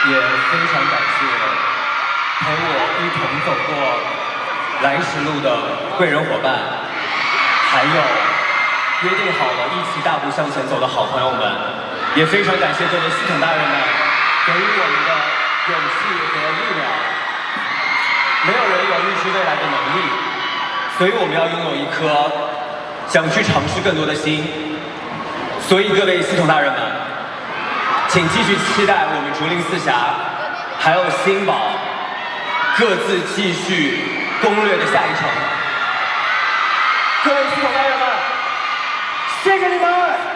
也非常感谢陪我一同走过来时路的贵人伙伴，还有约定好了一起大步向前走的好朋友们，也非常感谢各位系统大人们给予我们的勇气和力量。没有人有预知未来的能力，所以我们要拥有一颗想去尝试更多的心。所以各位系统大人们，请继续期待我们竹林四侠还有新宝各自继续攻略的下一程。各位系统大人们，谢谢你们！